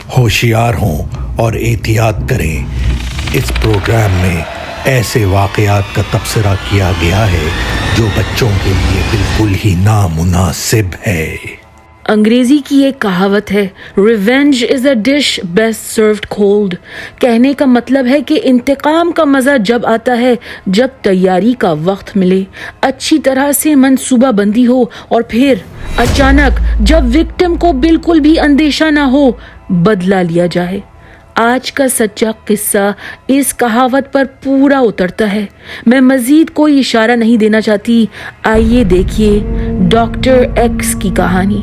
ہوشیار ہوں اور احتیاط کریں۔ اس پروگرام میں ایسے واقعات کا تبصرہ کیا گیا ہے جو بچوں کے لیے بالکل ہی نامناسب ہے۔ انگریزی کی ایک کہاوت ہے، revenge is a dish best served cold. کہنے کا مطلب ہے کہ انتقام کا مزہ جب آتا ہے جب تیاری کا وقت ملے، اچھی طرح سے منصوبہ بندی ہو، اور پھر اچانک جب وکٹم کو بالکل بھی اندیشہ نہ ہو بدلہ لیا جائے۔ آج کا سچا قصہ اس کہاوت پر پورا اترتا ہے۔ میں مزید کوئی اشارہ نہیں دینا چاہتی، آئیے دیکھیے ڈاکٹر ایکس کی کہانی۔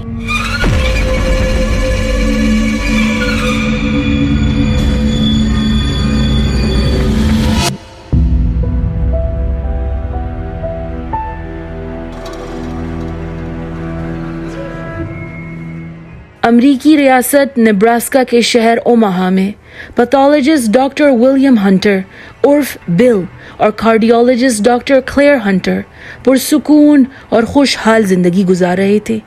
امریکی ریاست نیبراسکا کے شہر اوماہا میں پیتھولوجسٹ ڈاکٹر ولیم ہنٹر عرف بل اور کارڈیولوجسٹ ڈاکٹر کلیئر ہنٹر پرسکون اور خوشحال زندگی گزار رہے تھے۔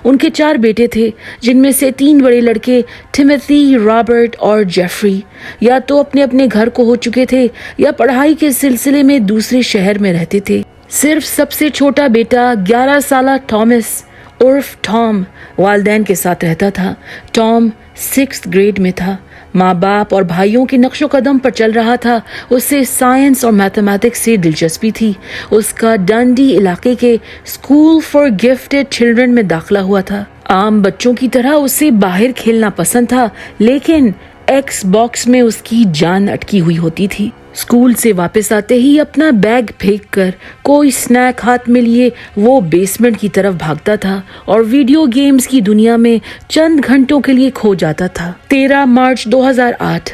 ان کے 4 بیٹے تھے، جن میں سے 3 بڑے لڑکے ٹیموتھی، رابرٹ اور جیفری یا تو اپنے اپنے گھر کو ہو چکے تھے یا پڑھائی کے سلسلے میں دوسرے شہر میں رہتے تھے۔ صرف سب سے چھوٹا بیٹا 11 سالہ ٹامس عرف ٹام والدین کے ساتھ رہتا تھا۔ ٹام 6th گریڈ میں تھا، ماں باپ اور بھائیوں کے نقش و قدم پر چل رہا تھا۔ اسے سائنس اور میتھمیٹکس سے دلچسپی تھی۔ اس کا ڈنڈی علاقے کے اسکول فار گفٹڈ چلڈرن میں داخلہ ہوا تھا۔ عام بچوں کی طرح اسے باہر کھیلنا پسند تھا، لیکن ایکس باکس میں اس کی جان اٹکی ہوئی ہوتی تھی۔ اسکول سے واپس آتے ہی اپنا بیگ پھینک کر کوئی سنیک ہاتھ میں لیے وہ بیسمنٹ کی طرف بھاگتا تھا اور ویڈیو گیمز کی دنیا میں چند گھنٹوں کے لیے کھو جاتا تھا۔ 13 مارچ 2008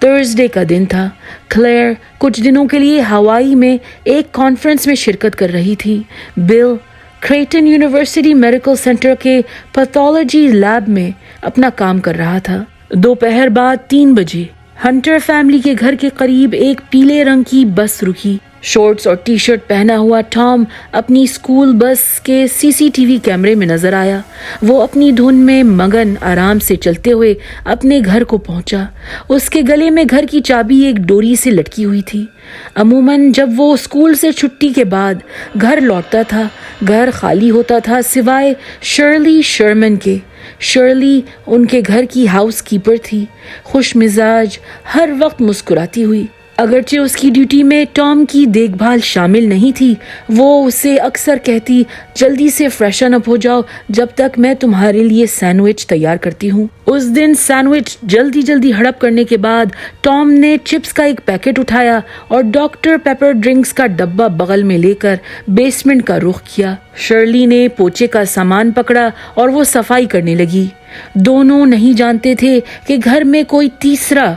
تھرسڈے کا دن تھا۔ کلیئر کچھ دنوں کے لیے ہوائی میں ایک کانفرنس میں شرکت کر رہی تھی۔ بل کریٹن یونیورسٹی میڈیکل سینٹر کے پیتھولوجی لیب میں اپنا کام کر رہا تھا۔ دوپہر بعد 3 بجے ہنٹر فیملی کے گھر کے قریب ایک پیلے رنگ کی بس رکی۔ شورٹس اور ٹی شرٹ پہنا ہوا ٹام اپنی اسکول بس کے CCTV کیمرے میں نظر آیا۔ وہ اپنی دھن میں مگن آرام سے چلتے ہوئے اپنے گھر کو پہنچا۔ اس کے گلے میں گھر کی چابی ایک ڈوری سے لٹکی ہوئی تھی۔ عموماً جب وہ اسکول سے چھٹی کے بعد گھر لوٹتا تھا، گھر خالی ہوتا تھا سوائے شرلی شرمن کے۔ شرلی ان کے گھر کی ہاؤس کیپر تھی، خوش مزاج، ہر وقت مسکراتی ہوئی۔ اگرچہ اس کی ڈیوٹی میں ٹام کی دیکھ بھال شامل نہیں تھی، وہ اسے اکثر کہتی، جلدی سے فریشن اپ ہو جاؤ جب تک میں تمہارے لیے سینڈوچ تیار کرتی ہوں۔ اس دن سینڈوچ جلدی ہڑپ کرنے کے بعد ٹام نے چپس کا ایک پیکٹ اٹھایا اور ڈاکٹر پیپر ڈرنکس کا ڈبہ بغل میں لے کر بیسمنٹ کا رخ کیا۔ شرلی نے پوچے کا سامان پکڑا اور وہ صفائی کرنے لگی۔ دونوں نہیں جانتے تھے کہ گھر میں کوئی تیسرا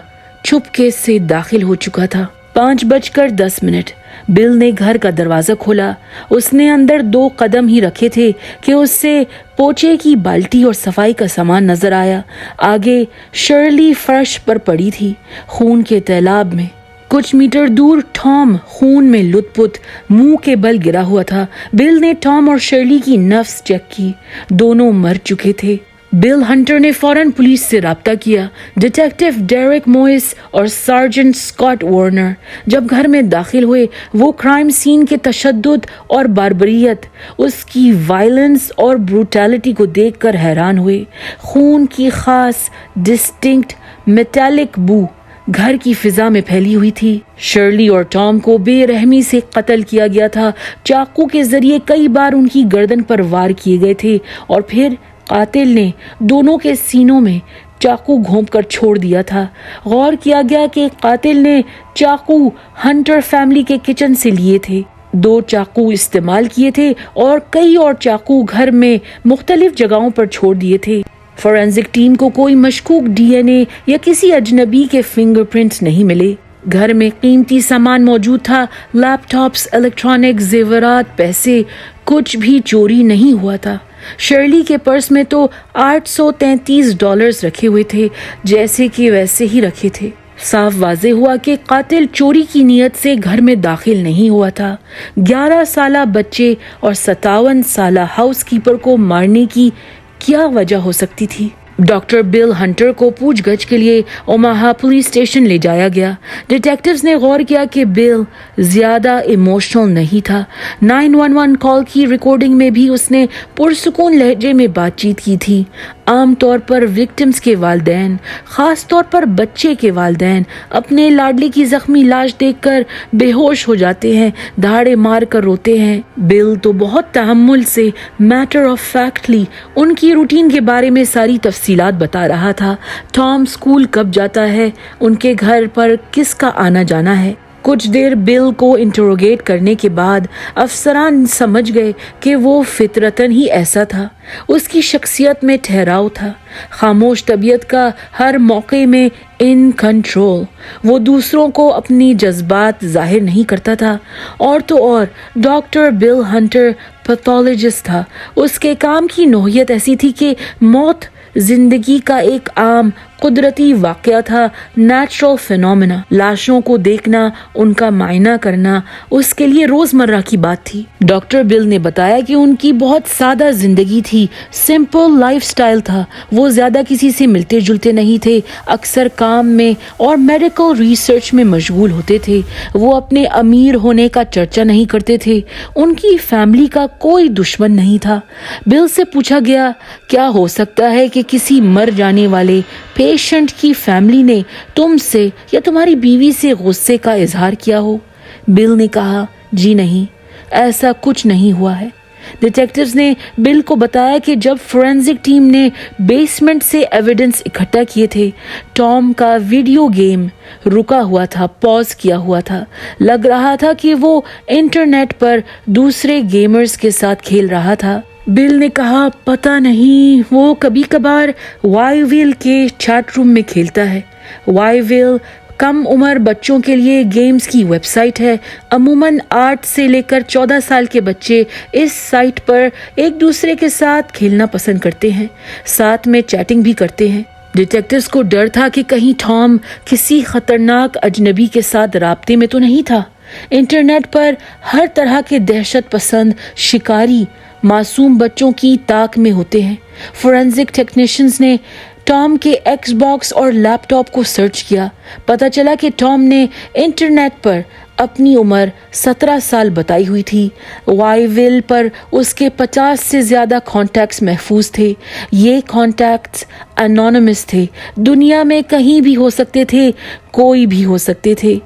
چھپکے سے داخل ہو چکا تھا۔ 5:10 بل نے گھر کا دروازہ کھولا۔ اس نے اندر 2 قدم ہی رکھے تھے کہ اس سے پوچے کی بالٹی اور صفائی کا سامان نظر آیا۔ آگے شرلی فرش پر پڑی تھی، خون کے تیلاب میں۔ کچھ میٹر دور ٹام خون میں لت پت منہ کے بل گرا ہوا تھا۔ بل نے ٹام اور شرلی کی نبض چیک کی، دونوں مر چکے تھے۔ بل ہنٹر نے فوراً پولیس سے رابطہ کیا۔ ڈیٹیکٹیو ڈیرک موئس اور سارجنٹ اسکاٹ وارنر جب گھر میں داخل ہوئے، وہ کرائم سین کے تشدد اور باربریت، اس کی وائلنس اور بروٹیلٹی کو دیکھ کر حیران ہوئے۔ خون کی خاص ڈسٹنکٹ میٹالک بو گھر کی فضا میں پھیلی ہوئی تھی۔ شرلی اور ٹام کو بے رحمی سے قتل کیا گیا تھا۔ چاقو کے ذریعے کئی بار ان کی گردن پر وار کیے گئے تھے اور پھر قاتل نے دونوں کے سینوں میں چاقو گھونپ کر چھوڑ دیا تھا۔ غور کیا گیا کہ قاتل نے چاقو ہنٹر فیملی کے کچن سے لیے تھے۔ 2 چاقو استعمال کیے تھے اور کئی اور چاقو گھر میں مختلف جگہوں پر چھوڑ دیے تھے۔ فورینزک ٹیم کو کوئی مشکوک DNA یا کسی اجنبی کے فنگر پرنٹس نہیں ملے۔ گھر میں قیمتی سامان موجود تھا، لیپ ٹاپس، الیکٹرانک، زیورات، پیسے، کچھ بھی چوری نہیں ہوا تھا۔ شرلی کے پرس میں تو $833 رکھے ہوئے تھے، جیسے کہ ویسے ہی رکھے تھے۔ صاف واضح ہوا کہ قاتل چوری کی نیت سے گھر میں داخل نہیں ہوا تھا۔ 11 سالہ بچے اور 57 سالہ ہاؤس کیپر کو مارنے کی کیا وجہ ہو سکتی تھی؟ ڈاکٹر بل ہنٹر کو پوچھ گچھ کے لیے اوماہا پولیس اسٹیشن لے جایا گیا۔ ڈیٹیکٹیوز نے غور کیا کہ بل زیادہ ایموشنل نہیں تھا۔ 911 کال کی ریکارڈنگ میں بھی اس نے پرسکون لہجے میں بات چیت کی تھی۔ عام طور پر وکٹمز کے والدین، خاص طور پر بچے کے والدین، اپنے لاڈلے کی زخمی لاش دیکھ کر بے ہوش ہو جاتے ہیں، دھاڑے مار کر روتے ہیں۔ بل تو بہت تحمل سے میٹر آف فیکٹلی ان کی روٹین کے بارے میں ساری تفصیلات بتا رہا تھا۔ ٹام اسکول کب جاتا ہے، ان کے گھر پر کس کا آنا جانا ہے۔ کچھ دیر بل کو انٹروگیٹ کرنے کے بعد افسران سمجھ گئے کہ وہ فطرتاً ہی ایسا تھا۔ اس کی شخصیت میں ٹھہراؤ تھا، خاموش طبیعت کا، ہر موقع میں ان کنٹرول۔ وہ دوسروں کو اپنی جذبات ظاہر نہیں کرتا تھا۔ اور تو اور ڈاکٹر بل ہنٹر پیتھولوجسٹ تھا۔ اس کے کام کی نوعیت ایسی تھی کہ موت زندگی کا ایک عام قدرتی واقعہ تھا، نیچرل فینومینا۔ لاشوں کو دیکھنا، ان کا معائنہ کرنا اس کے لیے روزمرہ کی بات تھی۔ ڈاکٹر بل نے بتایا کہ ان کی بہت سادہ زندگی تھی، سمپل لائف سٹائل تھا۔ وہ زیادہ کسی سے ملتے جلتے نہیں تھے، اکثر کام میں اور میڈیکل ریسرچ میں مشغول ہوتے تھے۔ وہ اپنے امیر ہونے کا چرچا نہیں کرتے تھے۔ ان کی فیملی کا کوئی دشمن نہیں تھا۔ بل سے پوچھا گیا، کیا ہو سکتا ہے کہ کسی مر جانے والے پیشنٹ کی فیملی نے تم سے یا تمہاری بیوی سے غصے کا اظہار کیا ہو؟ بل نے کہا، جی نہیں، ایسا کچھ نہیں ہوا ہے۔ ڈیٹیکٹیوز نے بل کو بتایا کہ جب فورینزک ٹیم نے بیسمنٹ سے ایویڈنس اکٹھا کیے تھے، ٹام کا ویڈیو گیم رکا ہوا تھا، پاز کیا ہوا تھا۔ لگ رہا تھا کہ وہ انٹرنیٹ پر دوسرے گیمرز کے ساتھ کھیل رہا تھا۔ بل نے کہا، پتہ نہیں، وہ کبھی کبھار وائی ویل کے چیٹ روم میں کھیلتا ہے۔ وائی ویل کم عمر بچوں کے لیے گیمز کی ویب سائٹ ہے۔ عموماً 8 سے لے کر 14 سال کے بچے اس سائٹ پر ایک دوسرے کے ساتھ کھیلنا پسند کرتے ہیں، ساتھ میں چیٹنگ بھی کرتے ہیں۔ ڈیٹیکٹیوز کو ڈر تھا کہ کہیں ٹام کسی خطرناک اجنبی کے ساتھ رابطے میں تو نہیں تھا۔ انٹرنیٹ پر ہر طرح کے دہشت پسند شکاری معصوم بچوں کی طاق میں ہوتے ہیں۔ فورینزک ٹیکنیشینز نے ٹام کے ایکس باکس اور لیپ ٹاپ کو سرچ کیا۔ پتہ چلا کہ ٹام نے انٹرنیٹ پر اپنی عمر 17 سال بتائی ہوئی تھی۔ وائی ویل پر اس کے 50 سے زیادہ کانٹیکٹس محفوظ تھے۔ یہ کانٹیکٹس انونیمس تھے، دنیا میں کہیں بھی ہو سکتے تھے، کوئی بھی ہو سکتے تھے۔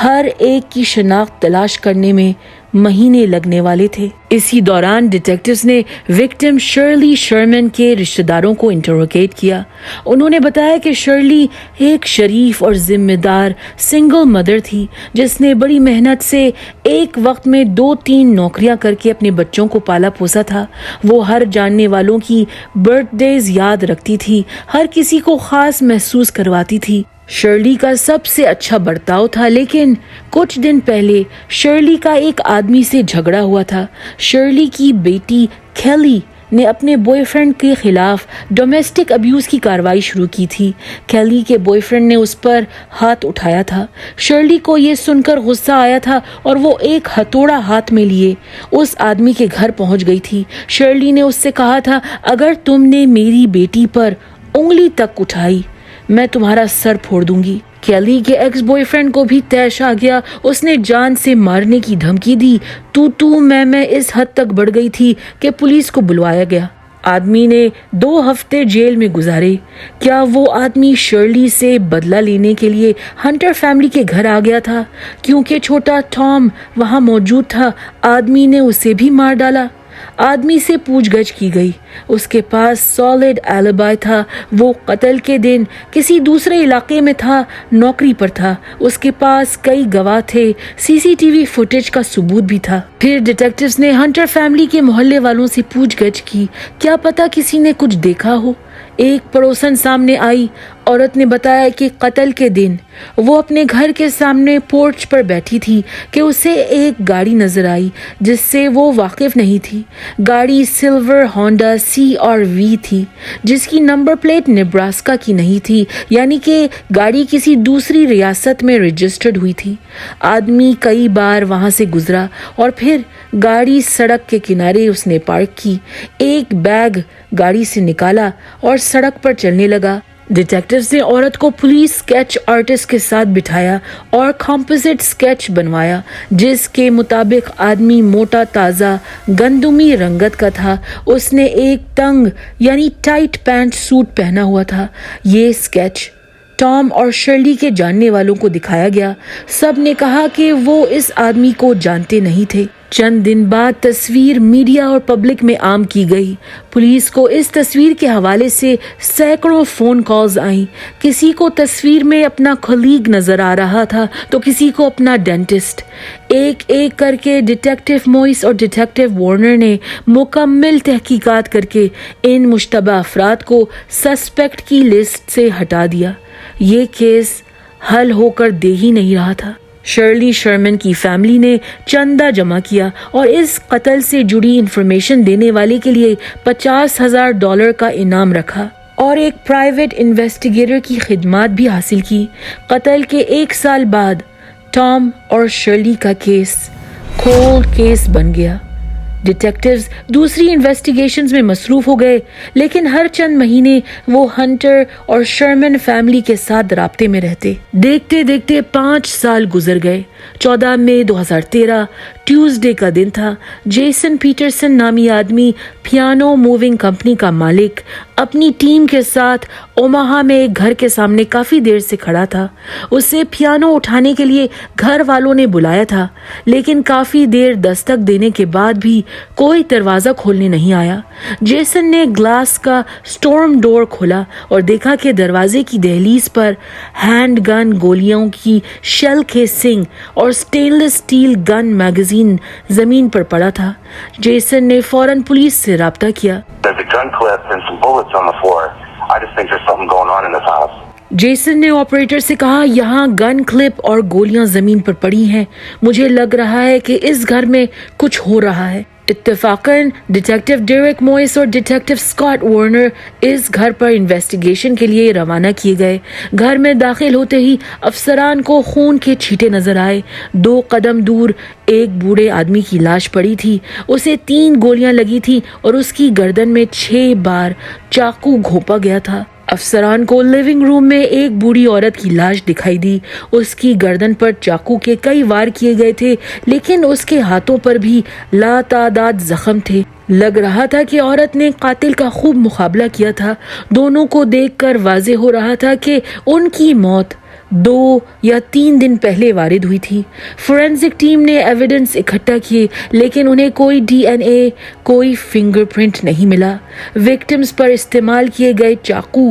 ہر ایک کی شناخت تلاش کرنے میں مہینے لگنے والے تھے۔ اسی دوران ڈیٹیکٹیوز نے وکٹم شرلی شرمن کے رشتہ داروں کو انٹروگیٹ کیا۔ انہوں نے بتایا کہ شرلی ایک شریف اور ذمہ دار سنگل مدر تھی، جس نے بڑی محنت سے ایک وقت میں 2-3 نوکریاں کر کے اپنے بچوں کو پالا پوسا تھا۔ وہ ہر جاننے والوں کی برتھ ڈیز یاد رکھتی تھی، ہر کسی کو خاص محسوس کرواتی تھی۔ شرلی کا سب سے اچھا برتاؤ تھا، لیکن کچھ دن پہلے شرلی کا ایک آدمی سے جھگڑا ہوا تھا۔ شرلی کی بیٹی کیلی نے اپنے بوائے فرینڈ کے خلاف ڈومیسٹک ابیوز کی کارروائی شروع کی تھی۔ کیلی کے بوائے فرینڈ نے اس پر ہاتھ اٹھایا تھا۔ شرلی کو یہ سن کر غصہ آیا تھا اور وہ ایک ہتھوڑا ہاتھ میں لیے اس آدمی کے گھر پہنچ گئی تھی۔ شرلی نے اس سے کہا تھا، اگر تم نے میری بیٹی پر انگلی تک اٹھائی، میں تمہارا سر پھوڑ دوں گی۔ کیلی کے ایکس بوائے فرینڈ کو بھی طیش آ گیا۔ اس نے جان سے مارنے کی دھمکی دی۔ میں اس حد تک بڑھ گئی تھی کہ پولیس کو بلوایا گیا۔ آدمی نے 2 ہفتے جیل میں گزارے۔ کیا وہ آدمی شرلی سے بدلہ لینے کے لیے ہنٹر فیملی کے گھر آ گیا تھا؟ کیونکہ چھوٹا ٹام وہاں موجود تھا، آدمی نے اسے بھی مار ڈالا۔ آدمی سے پوچھ گچھ کی گئی۔ اس کے پاس سالڈ ایلیبائی تھا۔ وہ قتل کے دن کسی دوسرے علاقے میں تھا، نوکری پر تھا۔ اس کے پاس کئی گواہ تھے، CCTV فوٹیج کا ثبوت بھی تھا۔ پھر ڈیٹیکٹیوز نے ہنٹر فیملی کے محلے والوں سے پوچھ گچھ کی، کیا پتا کسی نے کچھ دیکھا ہو۔ ایک پڑوسن سامنے آئی۔ عورت نے بتایا کہ قتل کے دن وہ اپنے گھر کے سامنے پورچ پر بیٹھی تھی کہ اسے ایک گاڑی نظر آئی جس سے وہ واقف نہیں تھی۔ گاڑی سلور ہونڈا CR-V تھی، جس کی نمبر پلیٹ نیبراسکا کی نہیں تھی، یعنی کہ گاڑی کسی دوسری ریاست میں رجسٹرڈ ہوئی تھی۔ آدمی کئی بار وہاں سے گزرا اور پھر گاڑی سڑک کے کنارے اس نے پارک کی۔ ایک بیگ گاڑی سے نکالا اور سڑک پر چلنے لگا۔ ڈیٹیکٹیوز نے عورت کو پولیس اسکیچ آرٹسٹ کے ساتھ بٹھایا اور کمپوزٹ اسکیچ بنوایا، جس کے مطابق آدمی موٹا تازہ گندمی رنگت کا تھا۔ اس نے ایک تنگ یعنی ٹائٹ پینٹ سوٹ پہنا ہوا تھا۔ یہ اسکیچ ٹام اور شرلی کے جاننے والوں کو دکھایا گیا۔ سب نے کہا کہ وہ اس آدمی کو جانتے نہیں تھے۔ چند دن بعد تصویر میڈیا اور پبلک میں عام کی گئی۔ پولیس کو اس تصویر کے حوالے سے سینکڑوں فون کالز آئیں۔ کسی کو تصویر میں اپنا کلیگ نظر آ رہا تھا تو کسی کو اپنا ڈینٹسٹ۔ ایک ایک کر کے ڈیٹیکٹیو موئس اور ڈیٹیکٹیو وارنر نے مکمل تحقیقات کر کے ان مشتبہ افراد کو سسپیکٹ کی لسٹ سے ہٹا دیا۔ یہ کیس حل ہو کر دے ہی نہیں رہا تھا۔ شرلی شرمن کی فیملی نے چندہ جمع کیا اور اس قتل سے جڑی انفارمیشن دینے والے کے لیے $50,000 کا انعام رکھا اور ایک پرائیویٹ انویسٹیگیٹر کی خدمات بھی حاصل کی۔ قتل کے 1 سال بعد ٹام اور شرلی کا کیس کولڈ کیس بن گیا۔ ڈیٹیکٹیوز دوسری انویسٹیگیشنز میں مصروف ہو گئے، لیکن ہر چند مہینے وہ ہنٹر اور شرمن فیملی کے ساتھ رابطے میں رہتے۔ دیکھتے دیکھتے 5 سال گزر گئے۔ 14 مئی 2013 ٹیوزڈے کا دن تھا۔ جیسن پیٹرسن نامی آدمی، پیانو موونگ کمپنی کا مالک، اپنی ٹیم کے ساتھ اوماہا میں ایک گھر کے سامنے کافی دیر سے کھڑا تھا۔ اسے پیانو اٹھانے کے لیے گھر والوں نے بلایا تھا، لیکن کافی دیر دستک دینے کے بعد بھی کوئی دروازہ کھولنے نہیں آیا۔ جیسن نے گلاس کا سٹورم ڈور کھولا اور دیکھا کہ دروازے کی دہلیز پر ہینڈ گن گولیوں کی شیل کیسنگ اور سٹینلیس سٹیل گن میگزین زمین پر پڑا تھا۔ جیسن نے فوراً پولیس سے رابطہ کیا۔ جیسن نے آپریٹر سے کہا، یہاں گن کلپ اور گولیاں زمین پر پڑی ہیں، مجھے لگ رہا ہے کہ اس گھر میں کچھ ہو رہا ہے۔ اتفاقاً ڈیٹیکٹیو ڈیریک موئس اور ڈیٹیکٹیو اسکاٹ وارنر اس گھر پر انویسٹیگیشن کے لیے روانہ کیے گئے۔ گھر میں داخل ہوتے ہی افسران کو خون کے چھینٹے نظر آئے۔ 2 قدم دور ایک بوڑھے آدمی کی لاش پڑی تھی۔ اسے 3 گولیاں لگی تھی اور اس کی گردن میں 6 بار چاقو گھونپا گیا تھا۔ افسران کو لیونگ روم میں ایک بوڑھی عورت کی لاش دکھائی دی۔ اس کی گردن پر چاقو کے کئی وار کیے گئے تھے، لیکن اس کے ہاتھوں پر بھی لاتعداد زخم تھے۔ لگ رہا تھا کہ عورت نے قاتل کا خوب مقابلہ کیا تھا۔ دونوں کو دیکھ کر واضح ہو رہا تھا کہ ان کی موت 2 یا 3 دن پہلے وارد ہوئی تھی۔ فورینسک ٹیم نے ایویڈنس اکٹھا کیے، لیکن انہیں کوئی DNA، کوئی فنگر پرنٹ نہیں ملا۔ وکٹمز پر استعمال کیے گئے چاقو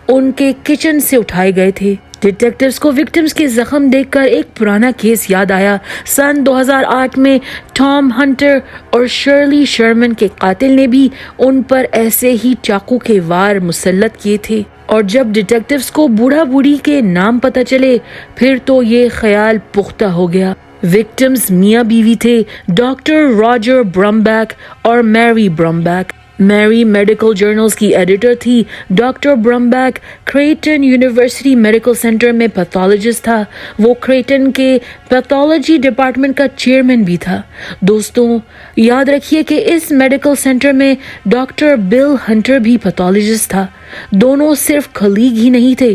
ان کے کچن سے اٹھائے گئے تھے۔ ڈیٹیکٹیوز کو وکٹمز کے زخم دیکھ کر ایک پرانا کیس یاد آیا۔ سن 2008 میں ٹام ہنٹر اور شرلی شرمن کے قاتل نے بھی ان پر ایسے ہی چاقو کے وار مسلط کیے تھے، اور جب ڈیٹیکٹیوز کو بوڑھا بوڑھی کے نام پتہ چلے، پھر تو یہ خیال پختہ ہو گیا۔ وکٹمز میاں بیوی تھے، ڈاکٹر راجر برمبیک اور میری برمبیک۔ میری میڈیکل جرنلز کی ایڈیٹر تھی۔ Doctor Brambeck Creighton University Medical Center میں پیتھولوجسٹ تھا۔ وہ کریٹن کے پیتھولوجی ڈپارٹمنٹ کا چیئرمین بھی تھا۔ دوستوں، یاد رکھیے کہ اس میڈیکل سینٹر میں ڈاکٹر بل ہنٹر بھی پیتھولوجسٹ تھا۔ دونوں صرف کلیگ ہی نہیں تھے،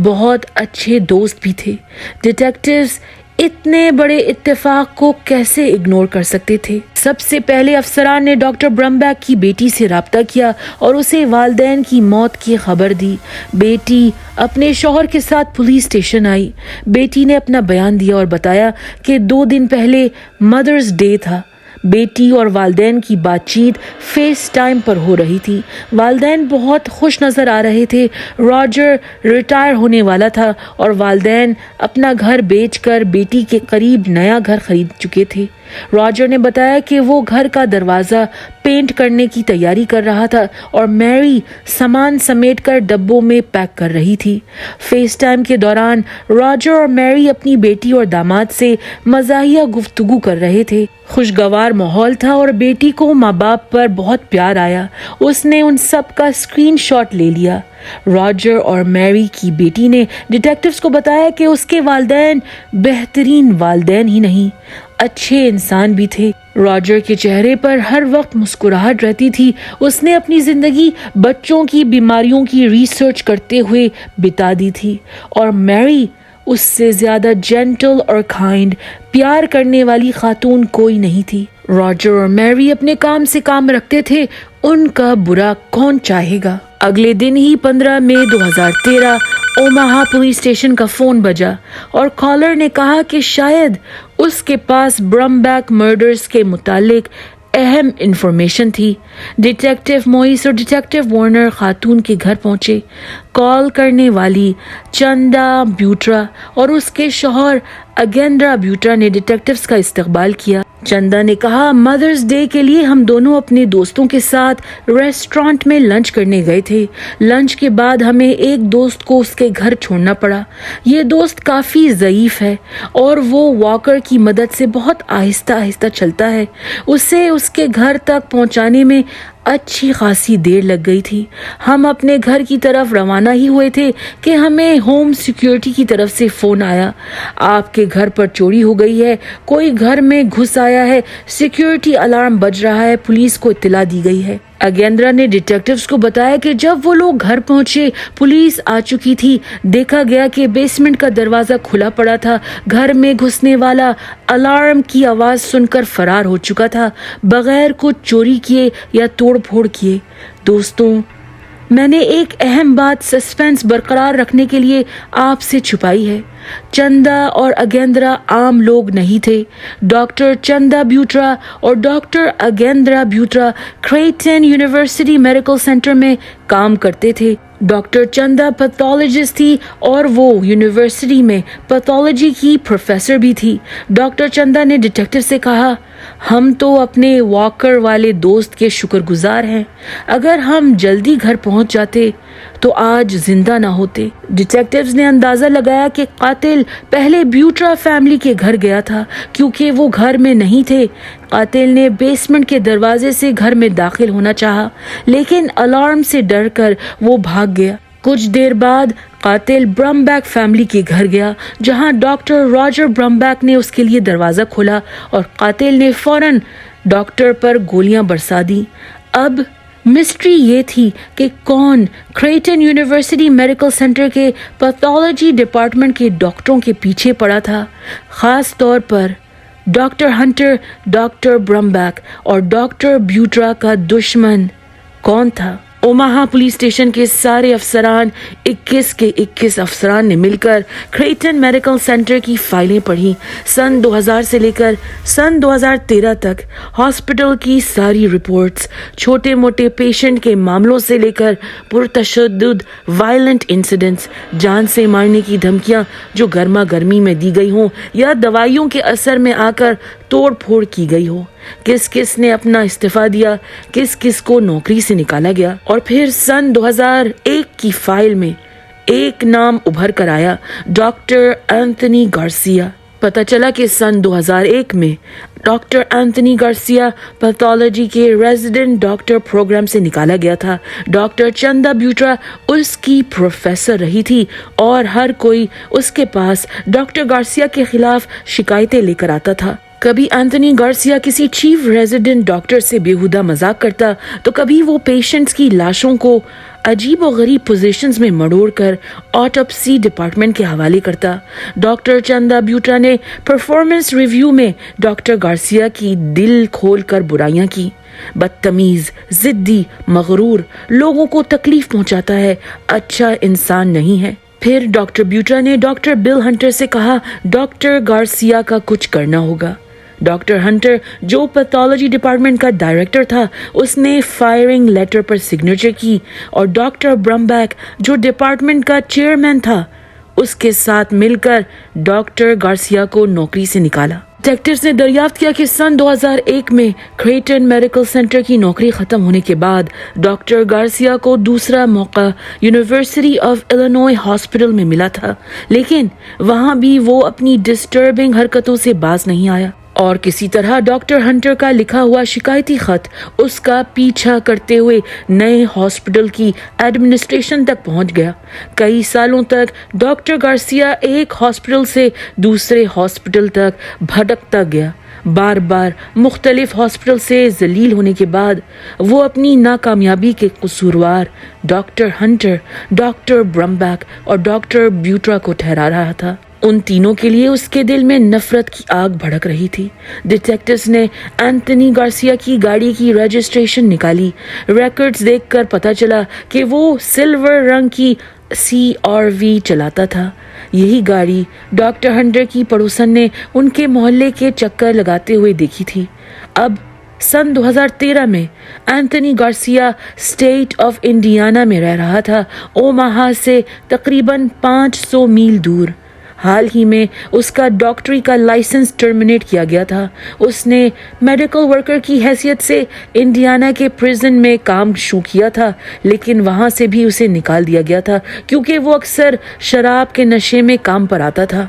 بہت اچھے دوست بھی تھے۔ ڈیٹیکٹیوز اتنے بڑے اتفاق کو کیسے اگنور کر سکتے تھے؟ سب سے پہلے افسران نے ڈاکٹر برمبیک کی بیٹی سے رابطہ کیا اور اسے والدین کی موت کی خبر دی۔ بیٹی اپنے شوہر کے ساتھ پولیس اسٹیشن آئی۔ بیٹی نے اپنا بیان دیا اور بتایا کہ 2 دن پہلے مدرز ڈے تھا۔ بیٹی اور والدین کی بات چیت فیس ٹائم پر ہو رہی تھی۔ والدین بہت خوش نظر آ رہے تھے۔ راجر ریٹائر ہونے والا تھا اور والدین اپنا گھر بیچ کر بیٹی کے قریب نیا گھر خرید چکے تھے۔ راجر نے بتایا کہ وہ گھر کا دروازہ پینٹ کرنے کی تیاری کر رہا تھا اور میری سامان سمیٹ کر ڈبوں میں پیک کر رہی تھی۔ فیس ٹائم کے دوران راجر اور میری اپنی بیٹی اور داماد سے مزاحیہ گفتگو کر رہے تھے۔ خوشگوار ماحول تھا اور بیٹی کو ماں باپ پر بہت پیار آیا۔ اس نے ان سب کا اسکرین شاٹ لے لیا۔ راجر اور میری کی بیٹی نے ڈیٹیکٹیوز کو بتایا کہ اس کے والدین بہترین والدین ہی نہیں، اچھے انسان بھی تھے۔ راجر کے چہرے پر ہر وقت مسکراہٹ رہتی تھی۔ اس نے اپنی زندگی بچوں کی بیماریوں کی ریسرچ کرتے ہوئے بتا دی تھی، اور میری اس سے زیادہ جینٹل اور کائنڈ، پیار کرنے والی خاتون کوئی نہیں تھی۔ راجر اور میری اپنے کام سے کام رکھتے تھے، ان کا برا کون چاہے گا۔ اگلے دن ہی 15 مئی 2013 اوماہا پولیس اسٹیشن کا فون بجا اور کالر نے کہا کہ شاید اس کے پاس برمبیک مرڈرز کے متعلق اہم انفارمیشن تھی۔ ڈیٹیکٹیو موئس اور ڈیٹیکٹیو وارنر خاتون کے گھر پہنچے۔ کال کرنے والی چندا بیوٹرا اور اس کے شوہر اگیندرا بیوٹرا نے ڈیٹیکٹیوز کا استقبال کیا۔ چندا نے کہا، مدرز ڈے کے لیے ہم دونوں اپنے دوستوں کے ساتھ ریسٹورانٹ میں لنچ کرنے گئے تھے۔ لنچ کے بعد ہمیں ایک دوست کو اس کے گھر چھوڑنا پڑا۔ یہ دوست کافی ضعیف ہے اور وہ واکر کی مدد سے بہت آہستہ آہستہ چلتا ہے۔ اسے اس کے گھر تک پہنچانے میں اچھی خاصی دیر لگ گئی تھی۔ ہم اپنے گھر کی طرف روانہ ہی ہوئے تھے کہ ہمیں ہوم سیکیورٹی کی طرف سے فون آیا، آپ کے گھر پر چوری ہو گئی ہے، کوئی گھر میں گھس آیا ہے، سیکیورٹی الارم بج رہا ہے، پولیس کو اطلاع دی گئی ہے۔ اگیندرا نے ڈیٹیکٹیوز کو بتایا کہ جب وہ لوگ گھر پہنچے پولیس آ چکی تھی۔ دیکھا گیا کہ بیسمنٹ کا دروازہ کھلا پڑا تھا۔ گھر میں گھسنے والا الارم کی آواز سن کر فرار ہو چکا تھا، بغیر کچھ چوری کیے یا توڑ پھوڑ کیے۔ دوستوں، میں نے ایک اہم بات سسپینس برقرار رکھنے کے لیے آپ سے چھپائی ہے۔ چندا اور اگیندرا عام لوگ نہیں تھے۔ ڈاکٹر چندا بیوٹرا اور doctor Agendra Beotra Creighton University Medical Center میں کام کرتے تھے۔ ڈاکٹر چندا پیتھولوجسٹ تھی اور وہ یونیورسٹی میں پیتھولوجی کی پروفیسر بھی تھی۔ ڈاکٹر چندا نے ڈیٹیکٹیو سے کہا، ہم تو اپنے واکر والے دوست کے شکر گزار ہیں۔ اگر ہم جلدی گھر پہنچ جاتے تو آج زندہ نہ ہوتے۔ ڈیٹیکٹیوز نے اندازہ لگایا کہ قاتل پہلے بیوٹرا فیملی کے گھر گیا تھا، کیونکہ وہ گھر میں نہیں تھے۔ قاتل نے بیسمنٹ کے دروازے سے گھر میں داخل ہونا چاہا، لیکن الارم سے ڈر کر وہ بھاگ گیا۔ کچھ دیر بعد قاتل برمبیک فیملی کے گھر گیا، جہاں ڈاکٹر راجر برمبیک نے اس کے لیے دروازہ کھولا اور قاتل نے فوراً ڈاکٹر پر گولیاں برسا دی۔ اب مسٹری یہ تھی کہ کون کریٹن یونیورسٹی میڈیکل سینٹر کے پیتھولوجی ڈپارٹمنٹ کے ڈاکٹروں کے پیچھے پڑا تھا، خاص طور پر ڈاکٹر ہنٹر، ڈاکٹر برمبیک اور ڈاکٹر بیوٹرا کا دشمن کون تھا۔ اوماہا پولیس اسٹیشن کے سارے افسران، 21 کے 21 افسران نے مل کر کریٹن میڈیکل سینٹر کی فائلیں پڑھی۔ سن 2000 سے لے کر سن 2013 تک ہاسپٹل کی ساری رپورٹس، چھوٹے موٹے پیشنٹ کے معاملوں سے لے کر پرتشدد وائلنٹ انسیڈنٹس، جان سے مارنے کی دھمکیاں جو گرما گرمی میں دی گئی ہوں یا دوائیوں کے اثر میں آ کر توڑ پھوڑ کی گئی ہو، کس کس نے اپنا استعفیٰ دیا، کس کس کو نوکری سے نکالا گیا۔ اور پھر سن 2001 کی فائل میں ایک نام ابھر کر آیا، ڈاکٹر اینتھنی گارسیا۔ پتہ چلا کہ سن 2001 میں ڈاکٹر اینتھنی گارسیا پیتھولوجی کے ریزیڈنٹ ڈاکٹر پروگرام سے نکالا گیا تھا۔ ڈاکٹر چندا بیوٹرا اس کی پروفیسر رہی تھی اور ہر کوئی اس کے پاس ڈاکٹر گارسیا کے خلاف شکایتیں لے کر آتا تھا۔ کبھی اینتھنی گارسیا کسی چیف ریزیڈنٹ ڈاکٹر سے بیہودہ مذاق کرتا تو کبھی وہ پیشنٹس کی لاشوں کو عجیب و غریب پوزیشنز میں مڑوڑ کر آٹوپسی ڈپارٹمنٹ کے حوالے کرتا۔ ڈاکٹر چندا بیوٹرا نے پرفارمنس ریویو میں ڈاکٹر گارسیا کی دل کھول کر برائیاں کی۔ بدتمیز، ضدی، مغرور، لوگوں کو تکلیف پہنچاتا ہے، اچھا انسان نہیں ہے۔ پھر ڈاکٹر بیوٹرا نے ڈاکٹر بل ہنٹر سے کہا، ڈاکٹر گارسیا کا کچھ کرنا ہوگا۔ ڈاکٹر ہنٹر جو پیتھولوجی ڈپارٹمنٹ کا ڈائریکٹر تھا، اس نے فائرنگ لیٹر پر سگنیچر کی اور ڈاکٹر برمبیک جو ڈپارٹمنٹ کا چیئرمین تھا، اس کے ساتھ مل کر ڈاکٹر گارسیا کو نوکری سے نکالا۔ ڈیٹیکٹیوز نے دریافت کیا کہ سن 2001 میں کریٹن میڈیکل سینٹر کی نوکری ختم ہونے کے بعد ڈاکٹر گارسیا کو دوسرا موقع یونیورسٹی آف الینوائے ہاسپٹل میں ملا تھا، لیکن وہاں بھی وہ اپنی ڈسٹربنگ حرکتوں سے باز نہیں آیا اور کسی طرح ڈاکٹر ہنٹر کا لکھا ہوا شکایتی خط اس کا پیچھا کرتے ہوئے نئے ہاسپٹل کی ایڈمنسٹریشن تک پہنچ گیا۔ کئی سالوں تک ڈاکٹر گارسیا ایک ہاسپٹل سے دوسرے ہاسپٹل تک بھٹکتا گیا۔ بار بار مختلف ہاسپٹل سے ذلیل ہونے کے بعد وہ اپنی ناکامیابی کے قصوروار ڈاکٹر ہنٹر، ڈاکٹر برمبیک اور ڈاکٹر بیوٹرا کو ٹھہرا رہا تھا۔ ان تینوں کے لیے اس کے دل میں نفرت کی آگ بھڑک رہی تھی۔ ڈیٹیکٹیوز نے اینتھنی گارسیا کی گاڑی کی رجسٹریشن نکالی۔ ریکارڈز دیکھ کر پتا چلا کہ وہ سلور رنگ کی CRV چلاتا تھا۔ یہی گاڑی ڈاکٹر ہنٹر کی پڑوسن نے ان کے محلے کے چکر لگاتے ہوئے دیکھی تھی۔ اب سن 2013 میں Anthony Garcia state of Indiana میں رہ رہا تھا، اوماہا سے تقریباً 500 میل دور۔ حال ہی میں اس کا ڈاکٹری کا لائسنس ٹرمینیٹ کیا گیا تھا۔ اس نے میڈیکل ورکر کی حیثیت سے انڈیانا کے پریزن میں کام شروع کیا تھا، لیکن وہاں سے بھی اسے نکال دیا گیا تھا کیونکہ وہ اکثر شراب کے نشے میں کام پر آتا تھا۔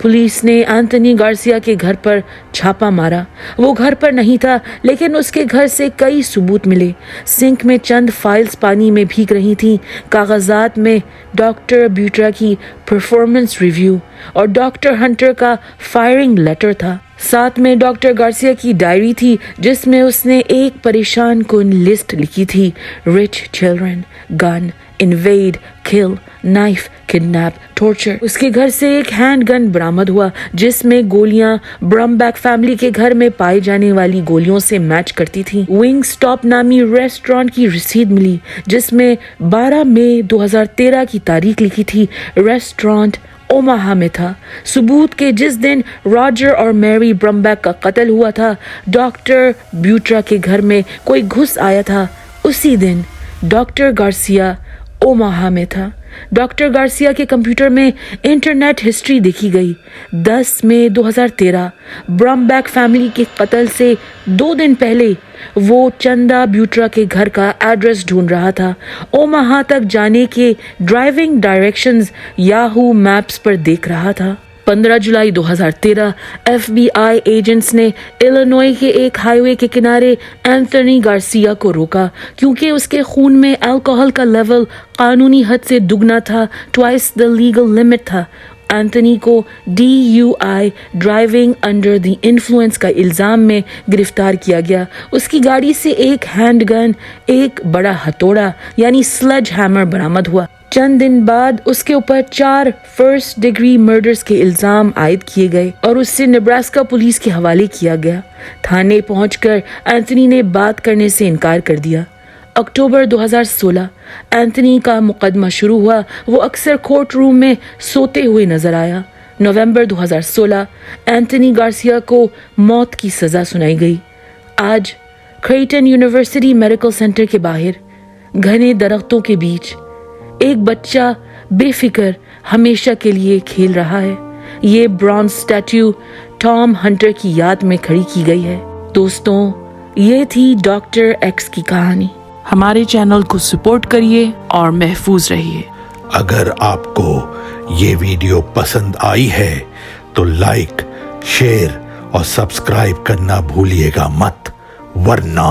پولیس نے اینتھنی گارسیا کے گھر پر چھاپا مارا۔ وہ گھر پر نہیں تھا، لیکن اس کے گھر سے کئی ثبوت ملے۔ سنک میں چند فائلز پانی میں بھیگ رہی تھیں۔ کاغذات میں ڈاکٹر بیوٹرا کی پرفارمنس ریویو اور ڈاکٹر ہنٹر کا فائرنگ لیٹر تھا۔ ساتھ میں ڈاکٹر گارسیا کی ڈائری تھی جس میں اس نے ایک پریشان کن لسٹ لکھی تھی: رچ چلڈرن، گن، انویڈ، کل، نائف، کڈنیپ، ٹارچر۔ اس کے گھر سے ایک ہینڈ گن برآمد ہوا جس میں گولیاں برمبیک فیملی کے گھر میں پائی جانے والی گولیوں سے میچ کرتی تھیں۔ ونگ سٹاپ نامی ریسٹورانٹ کی رسید ملی جس میں 12 مئی 2013 کی تاریخ لکھی تھی۔ ریسٹورانٹ اوماہا میں تھا۔ ثبوت کہ جس دن راجر اور میری برمبیک کا قتل ہوا تھا، ڈاکٹر بیوٹرا کے گھر میں کوئی گھس آیا تھا، اسی دن ڈاکٹر گارسیا اوماہا میں تھا۔ ڈاکٹر گارسیا کے کمپیوٹر میں انٹرنیٹ ہسٹری دیکھی گئی۔ 10 مئی 2013 برمبیک فیملی کے قتل سے 2 دن پہلے وہ چندا بیوٹرا کے گھر کا ایڈریس ڈھونڈ رہا تھا۔ اوماہا تک جانے کے ڈرائیونگ ڈائریکشنز یاہو میپس پر دیکھ رہا تھا۔ 15 جولائی 2013 FBI ایجنٹس نے الینوائے کے ایک ہائی وے کے کنارے اینتھنی گارسیا کو روکا کیونکہ اس کے خون میں الکوہل کا لیول قانونی حد سے دگنا تھا، ٹوائس دا لیگل لمٹ تھا۔ اینتھنی کو DUI driving under the influence کا الزام میں گرفتار کیا گیا۔ اس کی گاڑی سے ایک ہینڈ گن، ایک بڑا ہتھوڑا یعنی سلج ہیمر برآمد ہوا۔ چند دن بعد اس کے اوپر 4 فرسٹ ڈگری مرڈرز کے الزام عائد کیے گئے اور اس سے نیبراسکا پولیس کے حوالے کیا گیا۔ تھانے پہنچ کر اینتھنی نے بات کرنے سے انکار کر دیا۔ اکتوبر 2016 اینتھنی کا مقدمہ شروع ہوا۔ وہ اکثر کورٹ روم میں سوتے ہوئے نظر آیا۔ نومبر 2016 اینتھنی گارسیا کو موت کی سزا سنائی گئی۔ آج کریٹن یونیورسٹی میڈیکل سینٹر کے باہر گھنے درختوں کے بیچ ایک بچہ بے فکر ہمیشہ کے لیے کھیل رہا ہے۔ یہ برانز اسٹیچو ٹام ہنٹر کی یاد میں کھڑی کی گئی ہے۔ دوستوں، یہ تھی ڈاکٹر ایکس کی کہانی۔ ہمارے چینل کو سپورٹ کریے اور محفوظ رہیے۔ اگر آپ کو یہ ویڈیو پسند آئی ہے تو لائک، شیئر اور سبسکرائب کرنا بھولیے گا مت، ورنہ